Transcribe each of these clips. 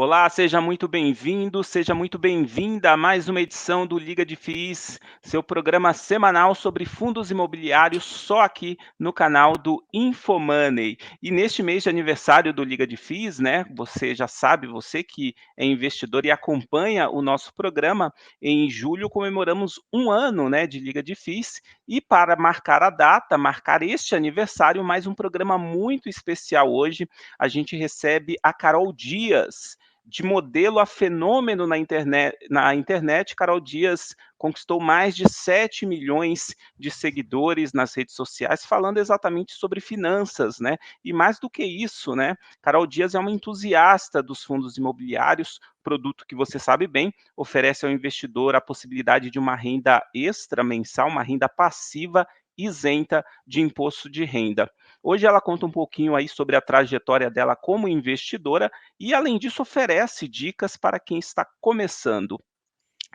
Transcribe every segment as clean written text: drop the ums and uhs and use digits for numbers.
Olá, seja muito bem-vindo, seja muito bem-vinda a mais uma edição do Liga de FIIs, seu programa semanal sobre fundos imobiliários, só aqui no canal do Infomoney. E neste mês de aniversário do Liga de FIIs, né, você já sabe, você que é investidor e acompanha o nosso programa, em julho comemoramos um ano, né, de Liga de FIIs, e para marcar a data, marcar este aniversário, mais um programa muito especial hoje, a gente recebe a Carol Dias, de modelo a fenômeno na internet, Carol Dias conquistou mais de 7 milhões de seguidores nas redes sociais, falando exatamente sobre finanças, né? E mais do que isso, né? Carol Dias é uma entusiasta dos fundos imobiliários, produto que você sabe bem, oferece ao investidor a possibilidade de uma renda extra mensal, uma renda passiva isenta de imposto de renda. Hoje ela conta um pouquinho aí sobre a trajetória dela como investidora e, além disso, oferece dicas para quem está começando.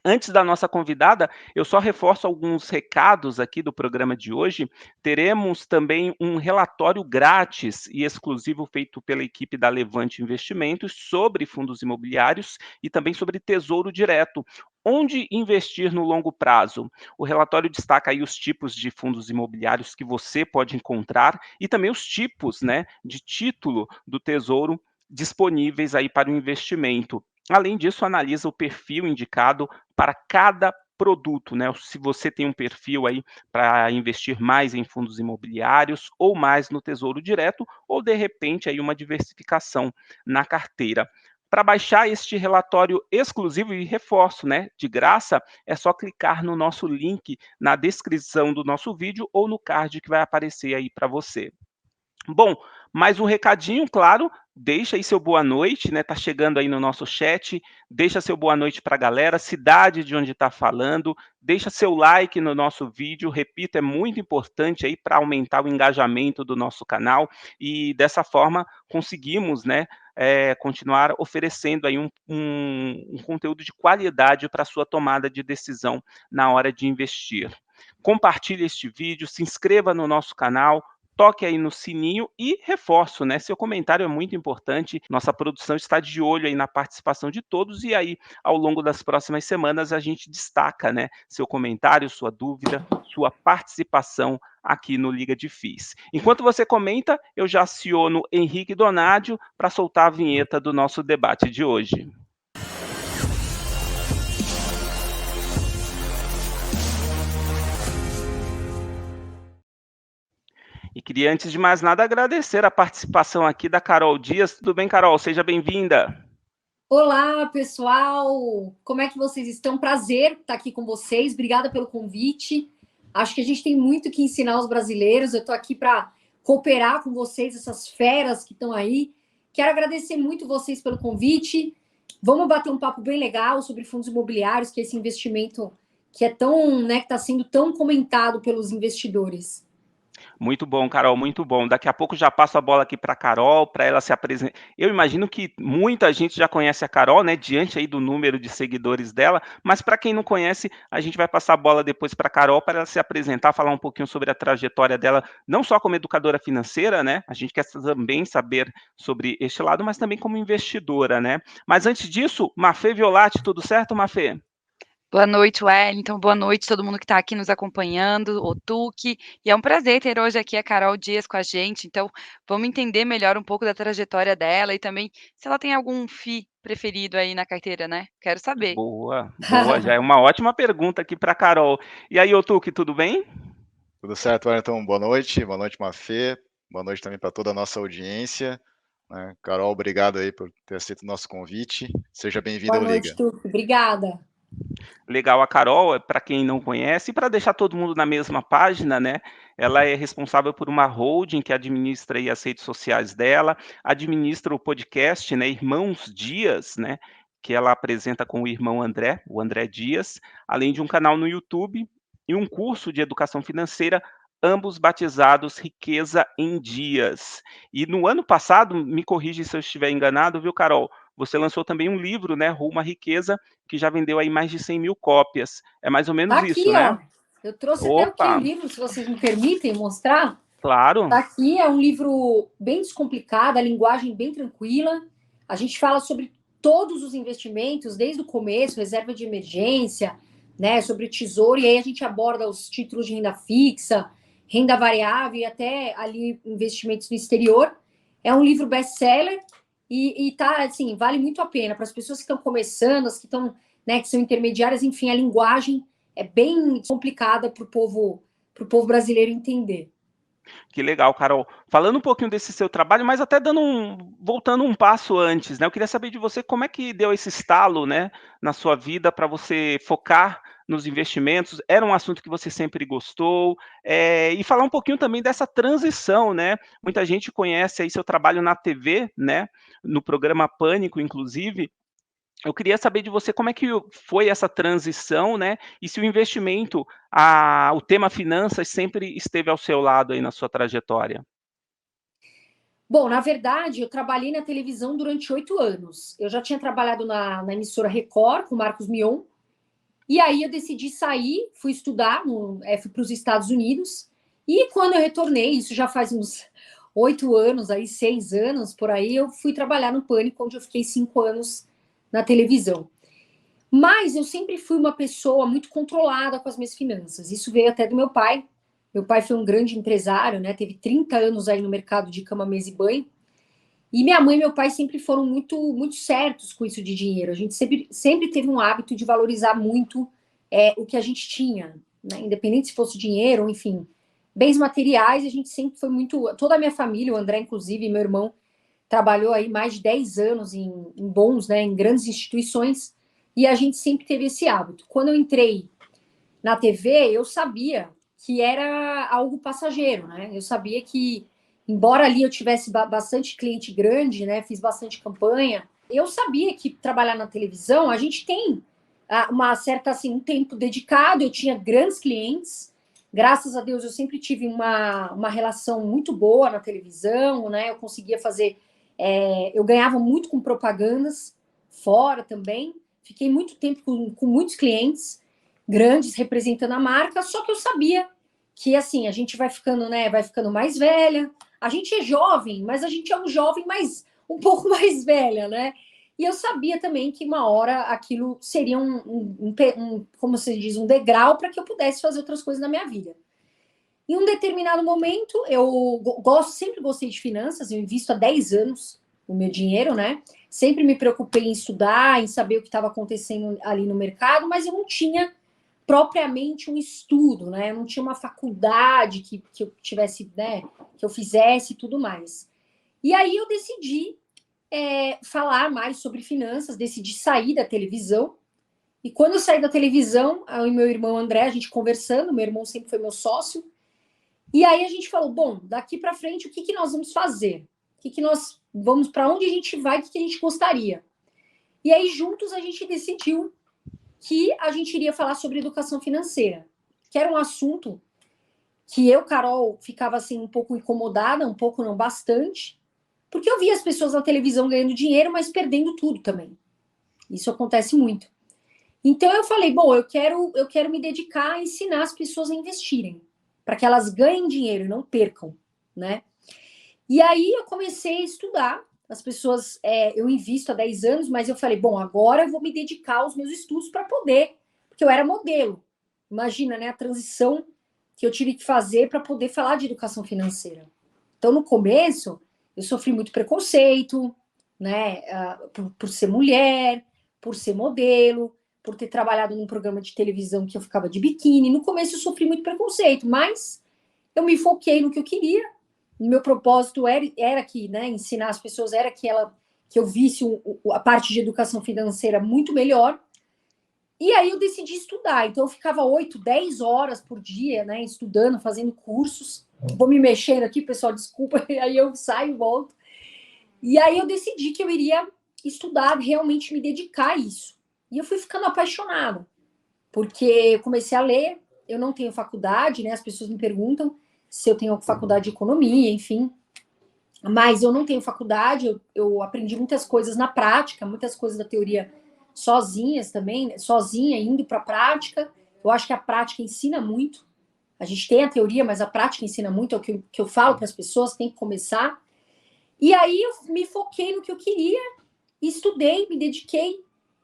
Antes da nossa convidada, eu só reforço alguns recados aqui do programa de hoje. Teremos também um relatório grátis e exclusivo feito pela equipe da Levante Investimentos sobre fundos imobiliários e também sobre tesouro direto. Onde investir no longo prazo? O relatório destaca aí os tipos de fundos imobiliários que você pode encontrar e também os tipos, né, de título do tesouro disponíveis aí para o investimento. Além disso, analisa o perfil indicado para cada produto, né? Se você tem um perfil aí para investir mais em fundos imobiliários ou mais no Tesouro Direto, ou de repente aí uma diversificação na carteira. Para baixar este relatório exclusivo e reforço, né, de graça, é só clicar no nosso link na descrição do nosso vídeo ou no card que vai aparecer aí para você. Bom, mais um recadinho, claro, deixa aí seu boa noite, né? Tá chegando aí no nosso chat, deixa seu boa noite para a galera, cidade de onde está falando, deixa seu like no nosso vídeo, repito, é muito importante aí para aumentar o engajamento do nosso canal e dessa forma conseguimos, né, continuar oferecendo aí um conteúdo de qualidade para sua tomada de decisão na hora de investir. Compartilhe este vídeo, se inscreva no nosso canal, toque aí no sininho e reforço, né? Seu comentário é muito importante. Nossa produção está de olho aí na participação de todos e aí, ao longo das próximas semanas, a gente destaca, né? Seu comentário, sua dúvida, sua participação aqui no Liga de FIIs. Enquanto você comenta, eu já aciono Henrique Donadio para soltar a vinheta do nosso debate de hoje. E queria, antes de mais nada, agradecer a participação aqui da Carol Dias. Tudo bem, Carol? Seja bem-vinda. Olá, pessoal! Como é que vocês estão? Prazer estar aqui com vocês. Obrigada pelo convite. Acho que a gente tem muito que ensinar aos brasileiros. Eu estou aqui para cooperar com vocês, essas feras que estão aí. Quero agradecer muito vocês pelo convite. Vamos bater um papo bem legal sobre fundos imobiliários, que é esse investimento que é tão, né, que está sendo tão comentado pelos investidores. Muito bom, Carol, muito bom. Daqui a pouco já passo a bola aqui para a Carol, para ela se apresentar. Eu imagino que muita gente já conhece a Carol, né, diante aí do número de seguidores dela, mas para quem não conhece, a gente vai passar a bola depois para a Carol, para ela se apresentar, falar um pouquinho sobre a trajetória dela, não só como educadora financeira, né, a gente quer também saber sobre este lado, mas também como investidora, né. Mas antes disso, Mafê Violati, tudo certo, Mafê? Boa noite, Wellington. Boa noite todo mundo que está aqui nos acompanhando, o Tuque. E é um prazer ter hoje aqui a Carol Dias com a gente. Então, vamos entender melhor um pouco da trajetória dela e também se ela tem algum FII preferido aí na carteira, né? Quero saber. Boa, boa, já é uma ótima pergunta aqui para a Carol. E aí, ô Tuque, tudo bem? Tudo certo, Wellington? Boa noite, Mafê. Boa noite também para toda a nossa audiência. Carol, obrigado aí por ter aceito o nosso convite. Seja bem-vinda ao Liga. Boa noite, Tuque. Obrigada. Legal, a Carol, para quem não conhece, e para deixar todo mundo na mesma página, né? Ela é responsável por uma holding que administra aí as redes sociais dela, administra o podcast, né, Irmãos Dias, né, que ela apresenta com o irmão André, o André Dias, além de um canal no YouTube e um curso de educação financeira, ambos batizados Riqueza em Dias. E no ano passado, me corrige se eu estiver enganado, viu, Carol? Você lançou também um livro, né, Rumo à Riqueza, que já vendeu aí mais de 100 mil cópias. É mais ou menos Tá aqui, isso, né? ó. Eu trouxe até aqui Opa, o livro, se vocês me permitem mostrar. claro. Tá aqui, é um livro bem descomplicado, a linguagem bem tranquila. A gente fala sobre todos os investimentos, desde o começo, reserva de emergência, né, sobre o tesouro, e aí a gente aborda os títulos de renda fixa, renda variável e até ali investimentos no exterior. É um livro best-seller e tá, assim, vale muito a pena para as pessoas que estão começando, as que estão, né, que são intermediárias, enfim, a linguagem é bem complicada para o povo brasileiro entender. Que legal, Carol. Falando um pouquinho desse seu trabalho, mas até voltando um passo antes, né? Eu queria saber de você como é que deu esse estalo, né, na sua vida para você focar nos investimentos. Era um assunto que você sempre gostou? E falar um pouquinho também dessa transição, né? Muita gente conhece aí seu trabalho na TV, né? No programa Pânico, inclusive. Eu queria saber de você como é que foi essa transição, né? E se o investimento, o tema finanças sempre esteve ao seu lado aí na sua trajetória. Bom, na verdade, eu trabalhei na televisão durante 8 anos. Eu já tinha trabalhado na emissora Record, com o Marcos Mion, e aí eu decidi sair, fui estudar, fui para os Estados Unidos, e quando eu retornei, isso já faz uns 8 anos, aí 6 anos, por aí, eu fui trabalhar no Pânico, onde eu fiquei 5 anos na televisão. Mas eu sempre fui uma pessoa muito controlada com as minhas finanças. Isso veio até do meu pai. Meu pai foi um grande empresário, né? Teve 30 anos aí no mercado de cama, mesa e banho. E minha mãe e meu pai sempre foram muito, muito certos com isso de dinheiro. A gente sempre teve um hábito de valorizar muito o que a gente tinha, né? Independente se fosse dinheiro, ou enfim, bens materiais, a gente sempre foi muito. Toda a minha família, o André, inclusive, meu irmão, trabalhou aí mais de 10 anos em bons, né? Em grandes instituições, e a gente sempre teve esse hábito. Quando eu entrei na TV, eu sabia que era algo passageiro, né? Eu sabia que, embora ali eu tivesse bastante cliente grande, né? Fiz bastante campanha, eu sabia que trabalhar na televisão, a gente tem uma certa, assim, um tempo dedicado, eu tinha grandes clientes, graças a Deus eu sempre tive uma relação muito boa na televisão, né? Eu conseguia fazer, eu ganhava muito com propagandas, fora também, fiquei muito tempo com muitos clientes, grandes representando a marca, só que eu sabia que assim, a gente vai ficando, né, vai ficando mais velha. A gente é jovem, mas a gente é um jovem mais um pouco mais velha, né? E eu sabia também que uma hora aquilo seria como se diz, um degrau para que eu pudesse fazer outras coisas na minha vida. Em um determinado momento, eu sempre gostei de finanças, eu invisto há 10 anos o meu dinheiro, né? Sempre me preocupei em estudar, em saber o que estava acontecendo ali no mercado, mas eu não tinha propriamente um estudo, né? Eu não tinha uma faculdade que eu tivesse, né? Que eu fizesse e tudo mais. E aí eu decidi falar mais sobre finanças, decidi sair da televisão. E quando eu saí da televisão, eu e meu irmão André, a gente conversando, meu irmão sempre foi meu sócio, e aí a gente falou, bom, daqui para frente, o que nós vamos fazer? O que nós vamos, para onde a gente vai, o que a gente gostaria? E aí, juntos, a gente decidiu que a gente iria falar sobre educação financeira, que era um assunto que eu, Carol, ficava assim um pouco incomodada, um pouco não, bastante, porque eu via as pessoas na televisão ganhando dinheiro, mas perdendo tudo também. Isso acontece muito. Então eu falei, bom, eu quero me dedicar a ensinar as pessoas a investirem, para que elas ganhem dinheiro e não percam, né? E aí eu comecei a estudar. As pessoas, eu invisto há 10 anos, mas eu falei, bom, agora eu vou me dedicar aos meus estudos para poder, porque eu era modelo. Imagina, né, a transição que eu tive que fazer para poder falar de educação financeira. Então, no começo, eu sofri muito preconceito, né, por ser mulher, por ser modelo, por ter trabalhado num programa de televisão que eu ficava de biquíni. No começo eu sofri muito preconceito, mas eu me foquei no que eu queria. O meu propósito era que, né, ensinar as pessoas, era que eu visse a parte de educação financeira muito melhor. E aí eu decidi estudar. Então eu ficava 8, 10 horas por dia, né, estudando, fazendo cursos. Vou me mexendo aqui, pessoal, desculpa, aí eu saio e volto. E aí eu decidi que eu iria estudar, realmente me dedicar a isso. E eu fui ficando apaixonada, porque eu comecei a ler, eu não tenho faculdade, né? As pessoas me perguntam se eu tenho faculdade de economia, enfim. Mas eu não tenho faculdade, eu aprendi muitas coisas na prática, muitas coisas da teoria sozinhas também, sozinha, indo para a prática. Eu acho que a prática ensina muito. A gente tem a teoria, mas a prática ensina muito, é o que eu falo para as pessoas, tem que começar. E aí eu me foquei no que eu queria, estudei, me dediquei,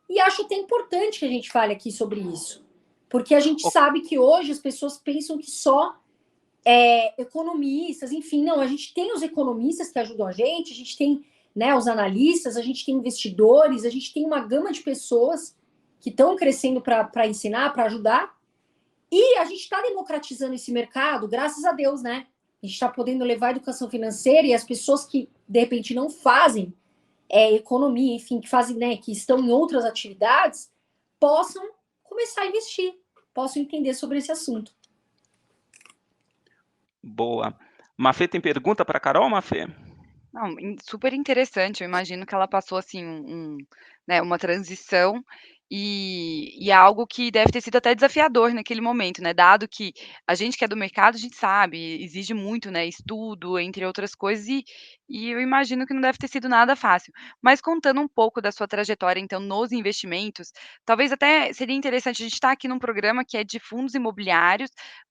e acho até importante que a gente fale aqui sobre isso. Porque a gente sabe que hoje as pessoas pensam que só economistas, enfim, não, a gente tem os economistas que ajudam a gente tem, né, os analistas, a gente tem investidores, a gente tem uma gama de pessoas que estão crescendo para ensinar, para ajudar, e a gente está democratizando esse mercado, graças a Deus, né? A gente está podendo levar a educação financeira e as pessoas que, de repente, não fazem economia, enfim, que fazem, né, que estão em outras atividades, possam começar a investir, possam entender sobre esse assunto. Boa. Mafê tem pergunta para Carol, Mafê? Não, super interessante, eu imagino que ela passou, assim, né, uma transição, e é algo que deve ter sido até desafiador naquele momento, né, dado que a gente que é do mercado, a gente sabe, exige muito, né, estudo, entre outras coisas, e eu imagino que não deve ter sido nada fácil. Mas contando um pouco da sua trajetória, então, nos investimentos, talvez até seria interessante, a gente está aqui num programa que é de fundos imobiliários,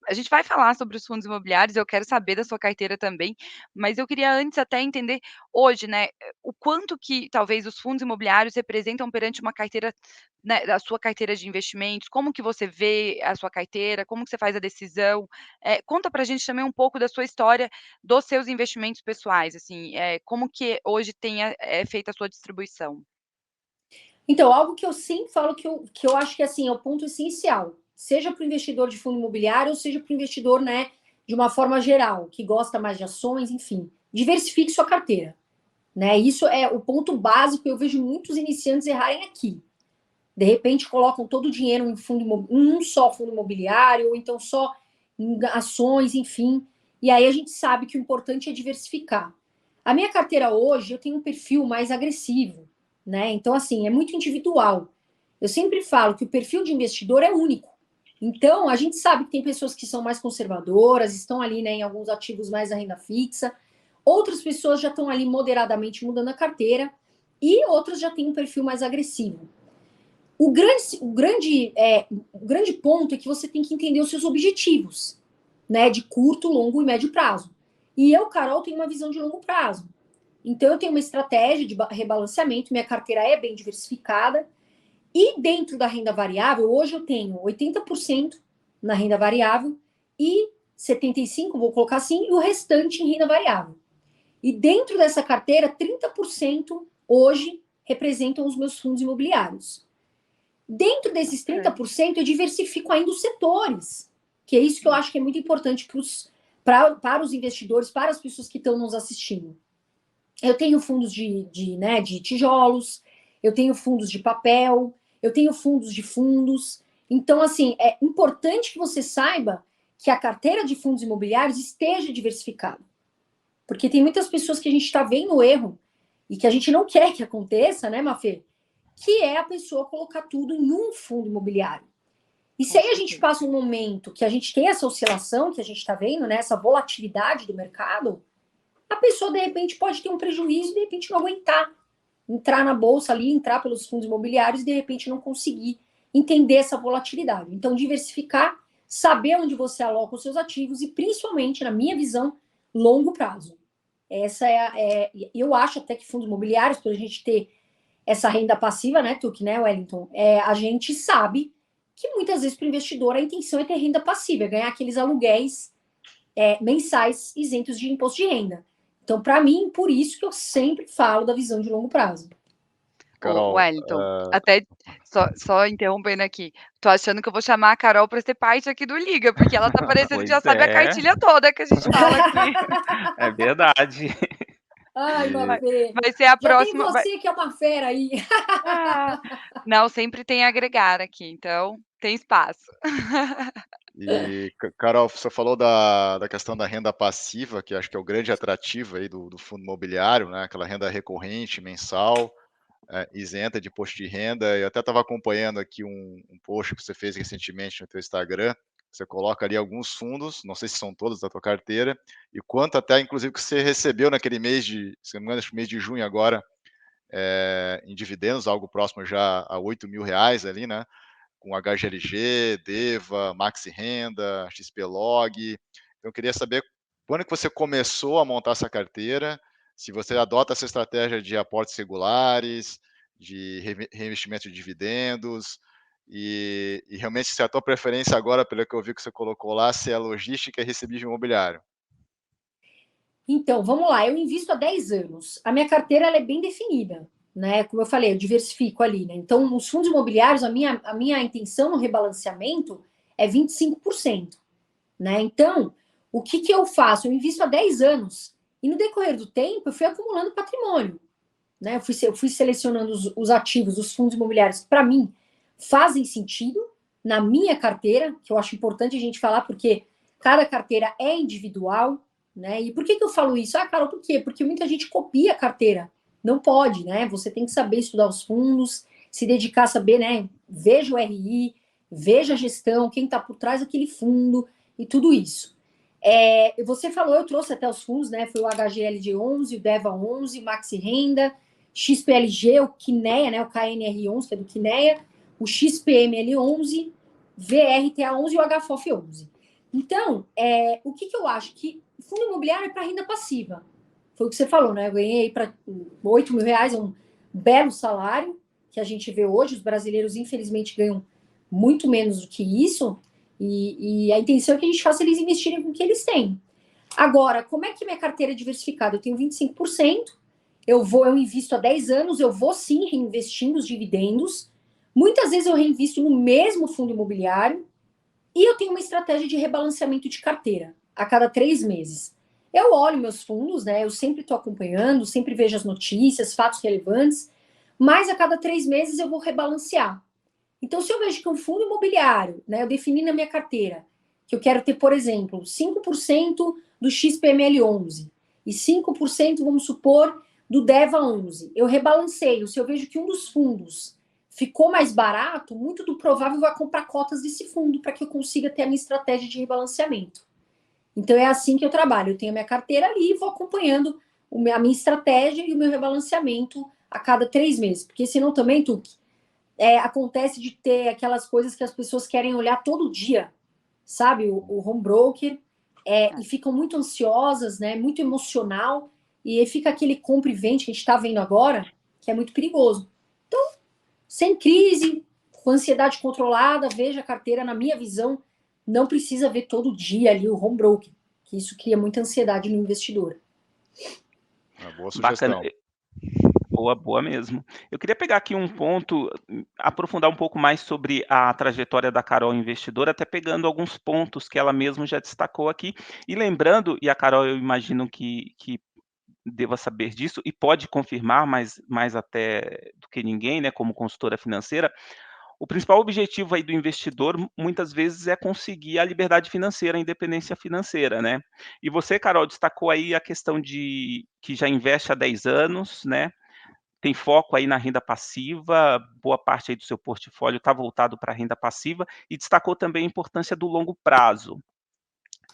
a gente vai falar sobre os fundos imobiliários, eu quero saber da sua carteira também, mas eu queria antes até entender hoje, né, o quanto que talvez os fundos imobiliários representam perante uma carteira, né, da sua carteira de investimentos, como que você vê a sua carteira, como que você faz a decisão? Conta pra gente também um pouco da sua história, dos seus investimentos pessoais, assim, como que hoje é feita a sua distribuição? Então, algo que eu sempre falo que eu acho que assim, é o ponto essencial, seja para o investidor de fundo imobiliário, ou seja para o investidor, né, de uma forma geral, que gosta mais de ações, enfim, diversifique sua carteira. Né? Isso é o ponto básico, eu vejo muitos iniciantes errarem aqui. De repente, colocam todo o dinheiro em um só fundo imobiliário, ou então só em ações, enfim. E aí a gente sabe que o importante é diversificar. A minha carteira hoje, eu tenho um perfil mais agressivo, né? Então, assim, é muito individual. Eu sempre falo que o perfil de investidor é único. Então, a gente sabe que tem pessoas que são mais conservadoras, estão ali, né, em alguns ativos mais a renda fixa. Outras pessoas já estão ali moderadamente mudando a carteira e outras já têm um perfil mais agressivo. O grande ponto é que você tem que entender os seus objetivos, né, de curto, longo e médio prazo. E eu, Carol, tenho uma visão de longo prazo. Então, eu tenho uma estratégia de rebalanceamento, minha carteira é bem diversificada. E dentro da renda variável, hoje eu tenho 80% na renda variável e 75%, vou colocar assim, e o restante em renda variável. E dentro dessa carteira, 30% hoje representam os meus fundos imobiliários. Dentro desses 30%, eu diversifico ainda os setores, que é isso que eu acho que é muito importante para os investidores, para as pessoas que estão nos assistindo. Eu tenho fundos de tijolos, eu tenho fundos de papel, eu tenho fundos de fundos. Então, assim, é importante que você saiba que a carteira de fundos imobiliários esteja diversificada. Porque tem muitas pessoas que a gente está vendo o erro e que a gente não quer que aconteça, né, Mafê? Que é a pessoa colocar tudo em um fundo imobiliário. E se aí a gente passa um momento que a gente tem essa oscilação que a gente está vendo, né, essa volatilidade do mercado, a pessoa, de repente, pode ter um prejuízo e, de repente, não aguentar entrar na bolsa ali, entrar pelos fundos imobiliários e, de repente, não conseguir entender essa volatilidade. Então, diversificar, saber onde você aloca os seus ativos e, principalmente, na minha visão, longo prazo. Essa eu acho até que fundos imobiliários, para a gente ter essa renda passiva, né, Tuque, né, Wellington? A gente sabe que muitas vezes para o investidor a intenção é ter renda passiva, é ganhar aqueles aluguéis mensais isentos de imposto de renda. Então, para mim, por isso que eu sempre falo da visão de longo prazo. Ô, Wellington, até só interrompendo aqui, tô achando que eu vou chamar a Carol para ser parte aqui do Liga, porque ela tá parecendo que já sabe a cartilha toda que a gente fala aqui. É verdade. Ai, Mafê. Vai ser a próxima. Já tem você que é uma fera aí. Não, sempre tem a agregar aqui, então tem espaço. E, Carol, você falou da questão da renda passiva, que acho que é o grande atrativo aí do fundo imobiliário, né? Aquela renda recorrente, mensal, isenta de imposto de renda. Eu até estava acompanhando aqui um post que você fez recentemente no teu Instagram. Você coloca ali alguns fundos, não sei se são todos da tua carteira, e quanto até, inclusive, que você recebeu naquele mês se não me engano, acho que mês de junho agora, em dividendos, algo próximo já a R$8.000 ali, né? Com HGLG, Deva, Maxi Renda, XPlog. Então, eu queria saber quando que você começou a montar essa carteira, se você adota essa estratégia de aportes regulares, de reinvestimento de dividendos, e realmente se a tua preferência agora, pelo que eu vi que você colocou lá, se é logística e recebível imobiliário. Então, vamos lá, eu invisto há 10 anos. A minha carteira ela é bem definida, né? Como eu falei, eu diversifico ali, né? Então, nos fundos imobiliários, a minha intenção no rebalanceamento é 25%, né? Então, o que, que eu faço? Eu invisto há 10 anos. E no decorrer do tempo, eu fui acumulando patrimônio, né? Eu fui selecionando os ativos, os fundos imobiliários, que, para mim, fazem sentido na minha carteira, que eu acho importante a gente falar, porque cada carteira é individual, né? E por que, que eu falo isso? Ah, Carol, por quê? Porque muita gente copia a carteira. Não pode, né? Você tem que saber estudar os fundos, se dedicar a saber, né? Veja o RI, veja a gestão, quem está por trás daquele fundo e tudo isso. Você falou, eu trouxe até os fundos, né? Foi o HGLG11, o DEVA11, o Maxi Renda, XPLG, o Kinea, né? O KNR11, que é do Kinea, o XPML11, VRTA11 e o HFOF11. Então, o que, que eu acho? Que fundo imobiliário é para renda passiva. Foi o que você falou, né? Eu ganhei para R$8.000, um belo salário que a gente vê hoje. Os brasileiros, infelizmente, ganham muito menos do que isso. E a intenção é que a gente faça eles investirem com o que eles têm. Agora, como é que minha carteira é diversificada? Eu tenho 25%, eu invisto há 10 anos, eu vou sim reinvestindo os dividendos. Muitas vezes eu reinvisto no mesmo fundo imobiliário e eu tenho uma estratégia de rebalanceamento de carteira a cada 3 meses. Eu olho meus fundos, né? Eu sempre estou acompanhando, sempre vejo as notícias, fatos relevantes, mas a cada 3 meses eu vou rebalancear. Então, se eu vejo que um fundo imobiliário, né, eu defini na minha carteira, que eu quero ter, por exemplo, 5% do XPML11 e 5%, vamos supor, do DEVA11, eu rebalanceio. Se eu vejo que um dos fundos ficou mais barato, muito do provável vai comprar cotas desse fundo para que eu consiga ter a minha estratégia de rebalanceamento. Então, é assim que eu trabalho. Eu tenho a minha carteira ali e vou acompanhando a minha estratégia e o meu rebalanceamento a cada 3 meses. Porque senão também, Tuque, acontece de ter aquelas coisas que as pessoas querem olhar todo dia, sabe? O home broker, e ficam muito ansiosas, né? Muito emocional, e aí fica aquele compra e vende que a gente está vendo agora, que é muito perigoso. Então, sem crise, com ansiedade controlada, veja a carteira, na minha visão, não precisa ver todo dia ali o home broker, que isso cria muita ansiedade no investidor. Uma boa sugestão. Bacana. Boa mesmo. Eu queria pegar aqui um ponto, aprofundar um pouco mais sobre a trajetória da Carol investidora, até pegando alguns pontos que ela mesma já destacou aqui. E lembrando, e a Carol eu imagino que deva saber disso, e pode confirmar mais até do que ninguém, né, como consultora financeira, o principal objetivo aí do investidor, muitas vezes, é conseguir a liberdade financeira, a independência financeira, né. E você, Carol, destacou aí a questão de que já investe há 10 anos, né, tem foco aí na renda passiva, boa parte aí do seu portfólio está voltado para a renda passiva, e destacou também a importância do longo prazo.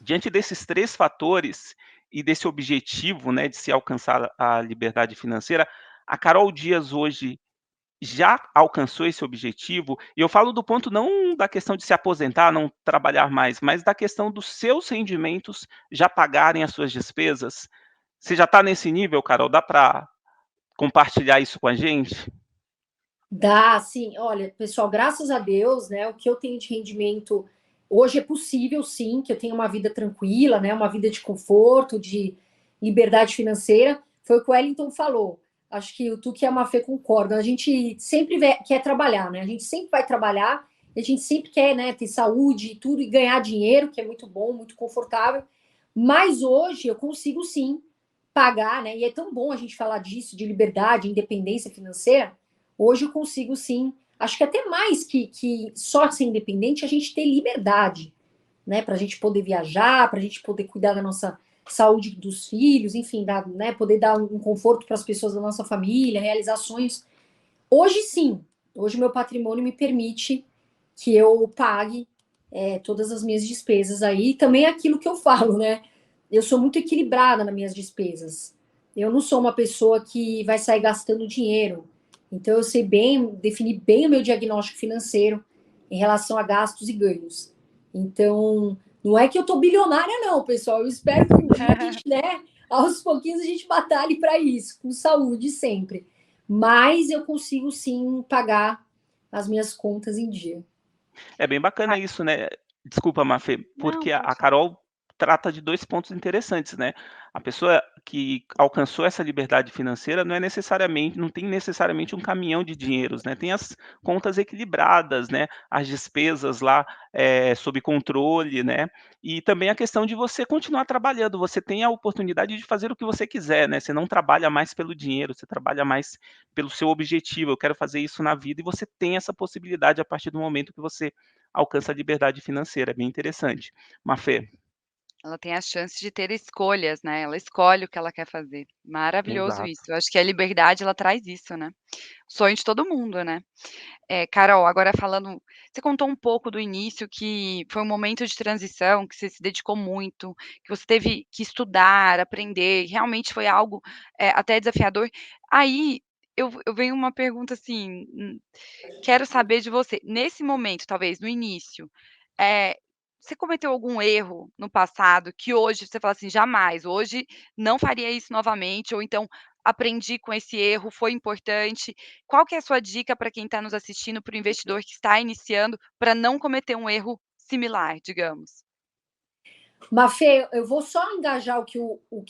Diante desses 3 fatores e desse objetivo, né, de se alcançar a liberdade financeira, a Carol Dias hoje já alcançou esse objetivo? E eu falo do ponto não da questão de se aposentar, não trabalhar mais, mas da questão dos seus rendimentos já pagarem as suas despesas. Você já está nesse nível, Carol? Dá para compartilhar isso com a gente? Dá, sim. Olha, pessoal, graças a Deus, né, o que eu tenho de rendimento hoje é possível, sim, que eu tenha uma vida tranquila, né, uma vida de conforto, de liberdade financeira. Foi o que o Wellington falou. Acho que o Tuque e a Mafê concordam. A gente sempre quer trabalhar, né? A gente sempre vai trabalhar, a gente sempre quer, né, ter saúde e tudo, e ganhar dinheiro, que é muito bom, muito confortável. Mas hoje eu consigo, sim, pagar, né? E é tão bom a gente falar disso, de liberdade, independência financeira. Hoje eu consigo, sim, acho que até mais que só ser independente, a gente ter liberdade, né? Para a gente poder viajar, para a gente poder cuidar da nossa saúde dos filhos, enfim, né? Poder dar um conforto para as pessoas da nossa família, realizar sonhos. Hoje, sim, hoje o meu patrimônio me permite que eu pague todas as minhas despesas aí. Também é aquilo que eu falo, né? Eu sou muito equilibrada nas minhas despesas. Eu não sou uma pessoa que vai sair gastando dinheiro. Então, eu sei bem, definir bem o meu diagnóstico financeiro em relação a gastos e ganhos. Então, não é que eu tô bilionária, não, pessoal. Eu espero que um dia a gente, né, aos pouquinhos a gente batalhe para isso, com saúde sempre. mas eu consigo sim pagar as minhas contas em dia. É bem bacana isso, né. Desculpa, Mafê, Não, porque a pode falar. Carol trata de 2 pontos interessantes, né. A pessoa que alcançou essa liberdade financeira não tem necessariamente um caminhão de dinheiros, né, tem as contas equilibradas, né, as despesas lá, sob controle, né, e também a questão de você continuar trabalhando, você tem a oportunidade de fazer o que você quiser, né, você não trabalha mais pelo dinheiro, você trabalha mais pelo seu objetivo, eu quero fazer isso na vida, e você tem essa possibilidade a partir do momento que você alcança a liberdade financeira, é bem interessante. Mafê. Ela tem a chance de ter escolhas, né, ela escolhe o que ela quer fazer. Maravilhoso Exato. isso, eu acho que a liberdade ela traz isso, né. Sonho de todo mundo, né. Carol, agora falando você contou um pouco do início que foi um momento de transição, que você se dedicou muito, que você teve que estudar, aprender, realmente foi algo, até desafiador. Aí, eu venho uma pergunta assim, quero saber de você, nesse momento, talvez no início, eh, você cometeu algum erro no passado que hoje você fala assim: "Jamais, hoje não faria isso novamente", ou então: "Aprendi com esse erro, foi importante". Qual que é a sua dica para quem está nos assistindo, para o investidor que está iniciando, para não cometer um erro similar, digamos? Mafê, eu vou só engajar o que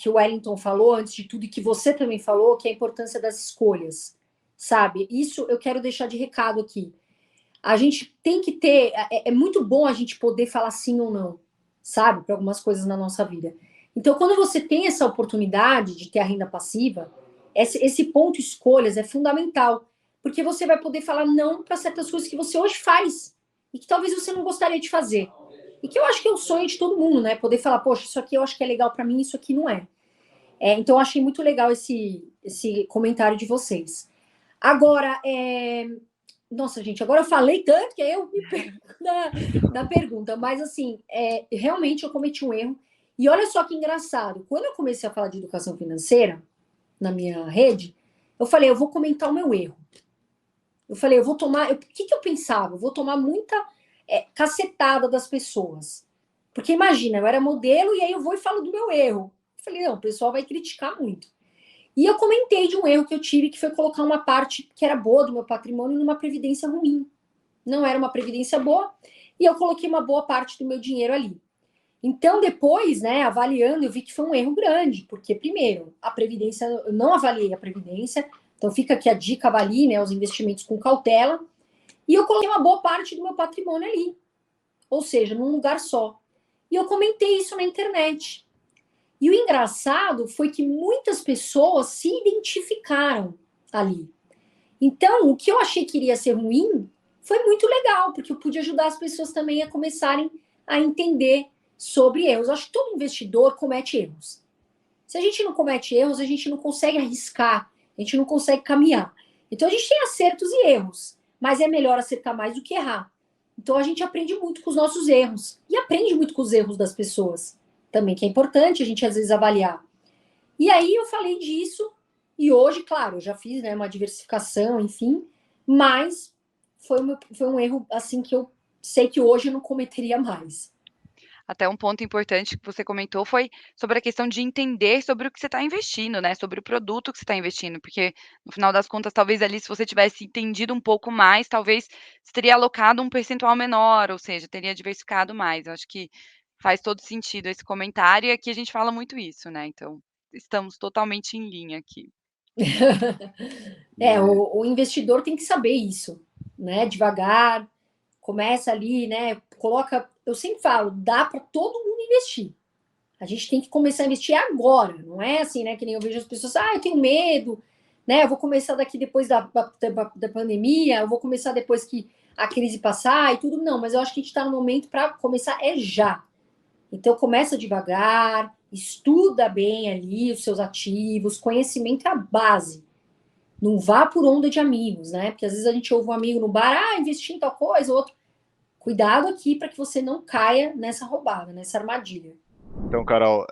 o Wellington falou antes de tudo e que você também falou, que é a importância das escolhas, sabe? Isso eu quero deixar de recado aqui. A gente tem que ter. É muito bom a gente poder falar sim ou não, sabe? Para algumas coisas na nossa vida. Então, quando você tem essa oportunidade de ter a renda passiva, esse ponto escolhas é fundamental. Porque você vai poder falar não para certas coisas que você hoje faz e que talvez você não gostaria de fazer. E que eu acho que é o sonho de todo mundo, né? Poder falar, poxa, isso aqui eu acho que é legal para mim, isso aqui não é. Então, eu achei muito legal esse comentário de vocês. Agora, nossa, gente, agora eu falei tanto que eu me perco na pergunta, mas assim, realmente eu cometi um erro. E olha só que engraçado, quando eu comecei a falar de educação financeira na minha rede, eu falei, eu vou comentar o meu erro. Eu falei, eu vou tomar. O que eu pensava? Eu vou tomar muita cacetada das pessoas. Porque imagina, eu era modelo e aí eu vou e falo do meu erro. Eu falei, não, o pessoal vai criticar muito. E eu comentei de um erro que eu tive, que foi colocar uma parte que era boa do meu patrimônio numa previdência ruim. Não era uma previdência boa, e eu coloquei uma boa parte do meu dinheiro ali. Então, depois, né, avaliando, eu vi que foi um erro grande, porque, primeiro, a previdência, eu não avaliei a previdência, então fica aqui a dica, avalie, né, os investimentos com cautela, e eu coloquei uma boa parte do meu patrimônio ali, ou seja, num lugar só. E eu comentei isso na internet. E o engraçado foi que muitas pessoas se identificaram ali. Então, o que eu achei que iria ser ruim foi muito legal, porque eu pude ajudar as pessoas também a começarem a entender sobre erros. Eu acho que todo investidor comete erros. Se a gente não comete erros, a gente não consegue arriscar, a gente não consegue caminhar. Então, a gente tem acertos e erros, mas é melhor acertar mais do que errar. Então, a gente aprende muito com os nossos erros e aprende muito com os erros das pessoas também, que é importante a gente às vezes avaliar. E aí eu falei disso, e hoje, claro, eu já fiz, né, uma diversificação, enfim, mas foi um erro assim que eu sei que hoje eu não cometeria mais. Até um ponto importante que você comentou foi sobre a questão de entender sobre o que você está investindo, né, sobre o produto que você está investindo, porque no final das contas, talvez ali se você tivesse entendido um pouco mais, talvez você teria alocado um percentual menor, ou seja, teria diversificado mais. Eu acho que faz todo sentido esse comentário e aqui a gente fala muito isso, né, então estamos totalmente em linha aqui. E O investidor tem que saber isso, né? Devagar, começa ali, né? Coloca. Eu sempre falo, dá para todo mundo investir. A gente tem que começar a investir agora, não é assim, né? Que nem eu vejo as pessoas, eu tenho medo, né? Eu vou começar daqui depois da pandemia, eu vou começar depois que a crise passar e tudo. Não, mas eu acho que a gente está no momento para começar já. Então, começa devagar, estuda bem ali os seus ativos, conhecimento é a base. Não vá por onda de amigos, né? Porque às vezes a gente ouve um amigo no bar, investi em tal coisa, outro. Cuidado aqui para que você não caia nessa roubada, nessa armadilha. então, Carol,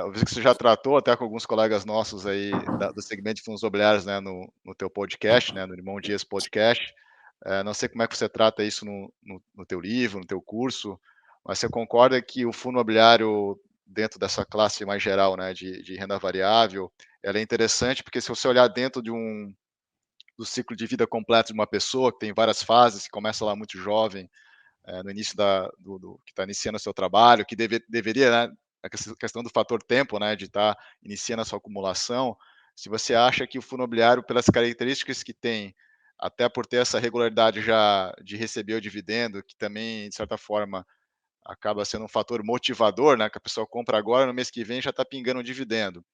eu vi que você já tratou até com alguns colegas nossos aí do segmento de fundos imobiliários, né, no teu podcast, né, no Irmão Dias Podcast. Não sei como é que você trata isso no teu livro, no teu curso, mas você concorda que o fundo imobiliário, dentro dessa classe mais geral, né, de renda variável, ela é interessante porque se você olhar dentro do ciclo de vida completo de uma pessoa, que tem várias fases, que começa lá muito jovem, no início que está iniciando o seu trabalho, que deveria, né, a questão do fator tempo, né, de estar iniciando a sua acumulação. Se você acha que o fundo imobiliário, pelas características que tem, até por ter essa regularidade já de receber o dividendo, que também, de certa forma, acaba sendo um fator motivador, né, que a pessoa compra agora, no mês que vem já está pingando um dividendo.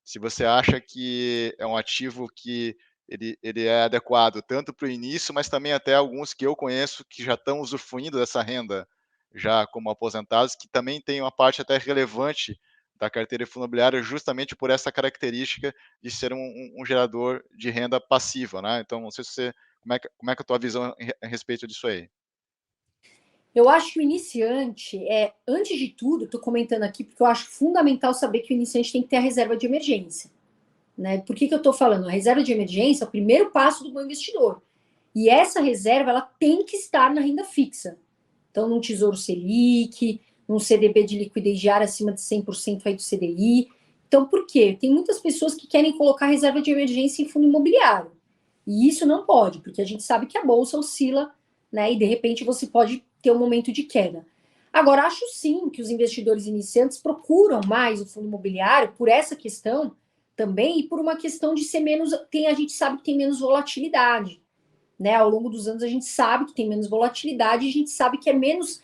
Se você acha que é um ativo que ele é adequado tanto para o início, mas também até alguns que eu conheço que já estão usufruindo dessa renda, já como aposentados, que também tem uma parte até relevante da carteira de fundo imobiliário, justamente por essa característica de ser um gerador de renda passiva, né? Então, não sei se você, como é que é a tua visão a respeito disso aí? Eu acho que o iniciante, antes de tudo, estou comentando aqui porque eu acho fundamental saber que o iniciante tem que ter a reserva de emergência. Né? Por que eu estou falando? A reserva de emergência é o primeiro passo do bom investidor. E essa reserva ela tem que estar na renda fixa. Então, num Tesouro Selic, num CDB de liquidez diária acima de 100% aí do CDI. Então, por quê? Tem muitas pessoas que querem colocar reserva de emergência em fundo imobiliário. E isso não pode, porque a gente sabe que a bolsa oscila, né? E de repente você pode ter um momento de queda. Agora, acho sim que os investidores iniciantes procuram mais o fundo imobiliário por essa questão também e por uma questão de ser menos. A gente sabe que tem menos volatilidade. Né? Ao longo dos anos a gente sabe que tem menos volatilidade e a gente sabe que é menos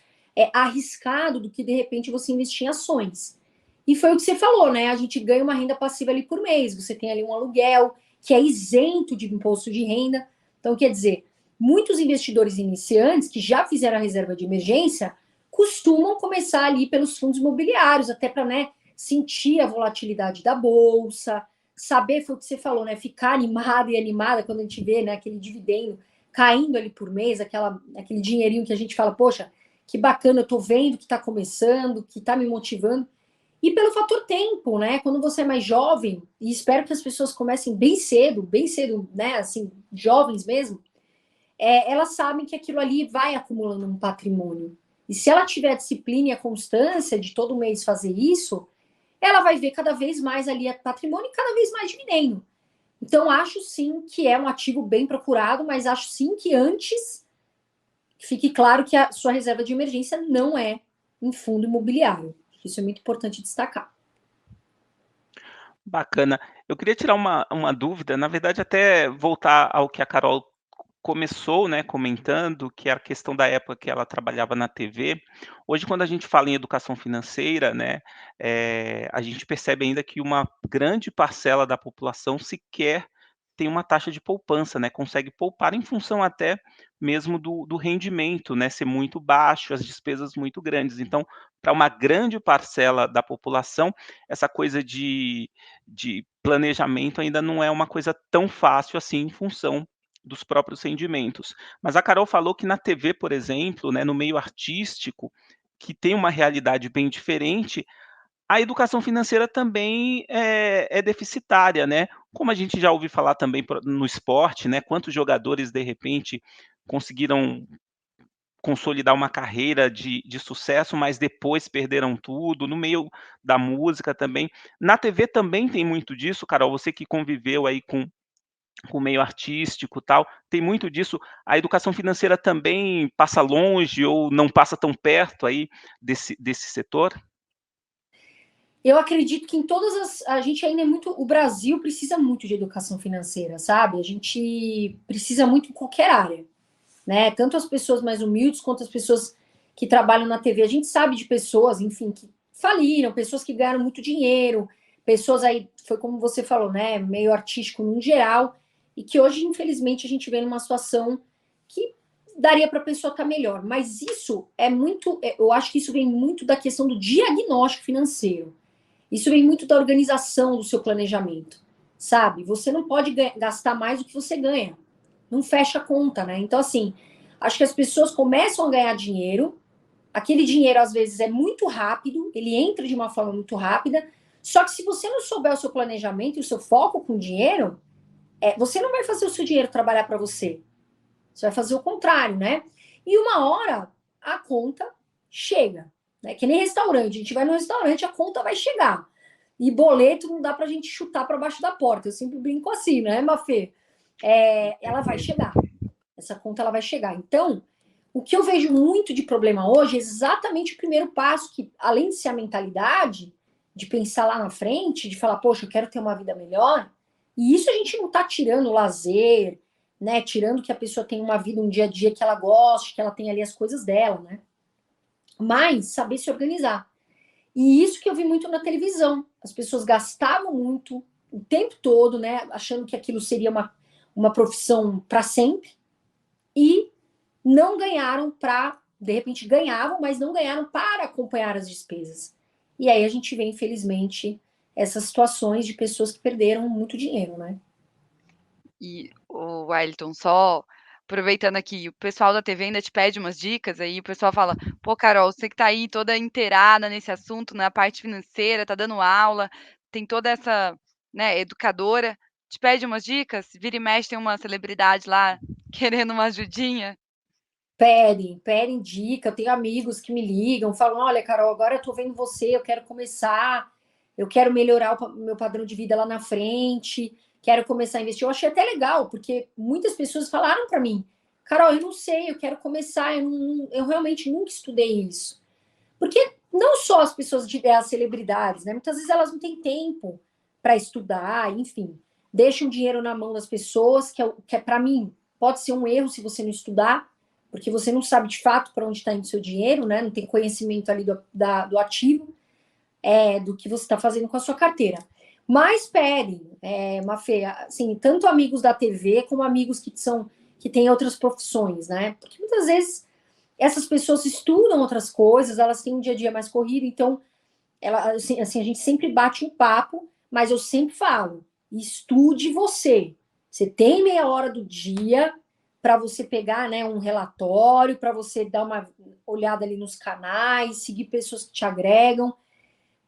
arriscado do que de repente você investir em ações. E foi o que você falou, né? A gente ganha uma renda passiva ali por mês, você tem ali um aluguel que é isento de imposto de renda. Então, quer dizer, muitos investidores iniciantes que já fizeram a reserva de emergência costumam começar ali pelos fundos imobiliários, até para, né, sentir a volatilidade da bolsa, saber, foi o que você falou, né? Ficar animada e animada quando a gente vê, né, aquele dividendo caindo ali por mês, aquele dinheirinho que a gente fala, poxa, que bacana, eu tô vendo que tá começando, que tá me motivando. E pelo fator tempo, né? Quando você é mais jovem, e espero que as pessoas comecem bem cedo, né? Assim, jovens mesmo, elas sabem que aquilo ali vai acumulando um patrimônio. E se ela tiver a disciplina e a constância de todo mês fazer isso, ela vai ver cada vez mais ali patrimônio e cada vez mais dividendo. Então, acho sim que é um ativo bem procurado, mas acho sim que antes fique claro que a sua reserva de emergência não é em fundo imobiliário. Isso é muito importante destacar. Bacana. Eu queria tirar uma dúvida, na verdade, até voltar ao que a Carol começou, né, comentando, que é a questão da época que ela trabalhava na TV. Hoje, quando a gente fala em educação financeira, né, a gente percebe ainda que uma grande parcela da população sequer tem uma taxa de poupança, né, consegue poupar em função até mesmo do rendimento, né, ser muito baixo, as despesas muito grandes. Então, para uma grande parcela da população, essa coisa de planejamento ainda não é uma coisa tão fácil assim, em função dos próprios rendimentos. Mas a Carol falou que na TV, por exemplo, né, no meio artístico, que tem uma realidade bem diferente, a educação financeira também é deficitária, né. Como a gente já ouviu falar também no esporte, né, quantos jogadores, de repente, conseguiram consolidar uma carreira de sucesso, mas depois perderam tudo, no meio da música também. Na TV também tem muito disso, Carol, você que conviveu aí com o meio artístico, tal, tem muito disso. A educação financeira também passa longe ou não passa tão perto aí desse setor? Eu acredito que a gente ainda é muito, o Brasil precisa muito de educação financeira, sabe? A gente precisa muito em qualquer área, né? Tanto as pessoas mais humildes quanto as pessoas que trabalham na TV. A gente sabe de pessoas, enfim, que faliram, pessoas que ganharam muito dinheiro, pessoas aí, foi como você falou, né? Meio artístico no geral, e que hoje, infelizmente, a gente vê numa situação que daria para a pessoa estar melhor. Mas isso é muito, eu acho que isso vem muito da questão do diagnóstico financeiro. Isso vem muito da organização do seu planejamento, sabe? Você não pode gastar mais do que você ganha. Não fecha a conta, né? Então, assim, acho que as pessoas começam a ganhar dinheiro, aquele dinheiro, às vezes, é muito rápido, ele entra de uma forma muito rápida, só que se você não souber o seu planejamento e o seu foco com o dinheiro, você não vai fazer o seu dinheiro trabalhar para você. Você vai fazer o contrário, né? E uma hora, a conta chega. Né? Que nem restaurante. A gente vai no restaurante, a conta vai chegar. E boleto não dá pra gente chutar para baixo da porta. Eu sempre brinco assim, né, Mafê? ela vai chegar. Essa conta ela vai chegar. Então, o que eu vejo muito de problema hoje é exatamente o primeiro passo, que além de ser a mentalidade, de pensar lá na frente, de falar, poxa, eu quero ter uma vida melhor, e isso a gente não está tirando o lazer, né? Tirando que a pessoa tenha uma vida, um dia a dia que ela goste, que ela tenha ali as coisas dela, né? Mas saber se organizar. E isso que eu vi muito na televisão. As pessoas gastavam muito o tempo todo, né? Achando que aquilo seria uma profissão para sempre, e não ganharam para, de repente ganhavam, mas não ganharam para acompanhar as despesas. E aí a gente vê, infelizmente, essas situações de pessoas que perderam muito dinheiro, né? E o Wellington, só aproveitando aqui, o pessoal da TV ainda te pede umas dicas, aí o pessoal fala: "Pô, Carol, você que tá aí toda inteirada nesse assunto, na parte financeira, tá dando aula, tem toda essa, né, educadora, te pede umas dicas? Vira e mexe tem uma celebridade lá querendo uma ajudinha?" Pedem dica. Eu tenho amigos que me ligam, falam: olha, Carol, agora eu tô vendo você, eu quero começar, eu quero melhorar o meu padrão de vida lá na frente, quero começar a investir. Eu achei até legal, porque muitas pessoas falaram para mim: Carol, eu não sei, eu quero começar, eu realmente nunca estudei isso. Porque não só as pessoas, as celebridades, né? Muitas vezes elas não têm tempo para estudar, enfim, deixam dinheiro na mão das pessoas, que é para mim, pode ser um erro se você não estudar, porque você não sabe de fato para onde está indo seu dinheiro, né? Não tem conhecimento ali do ativo, do que você está fazendo com a sua carteira. Mas pedem, Mafê, assim, tanto amigos da TV como amigos que têm outras profissões, né? Porque muitas vezes essas pessoas estudam outras coisas, elas têm um dia a dia mais corrido, então assim, a gente sempre bate um papo, mas eu sempre falo: estude você. Você tem meia hora do dia para você pegar, né, um relatório, para você dar uma olhada ali nos canais, seguir pessoas que te agregam,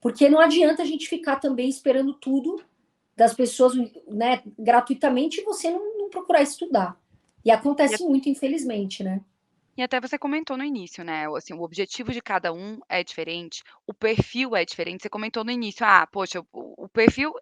porque não adianta a gente ficar também esperando tudo das pessoas, né, gratuitamente, e você não procurar estudar. E acontece muito, infelizmente, né? E até você comentou no início, né, assim, o objetivo de cada um é diferente, o perfil é diferente. Você comentou no início: "Ah, poxa, o perfil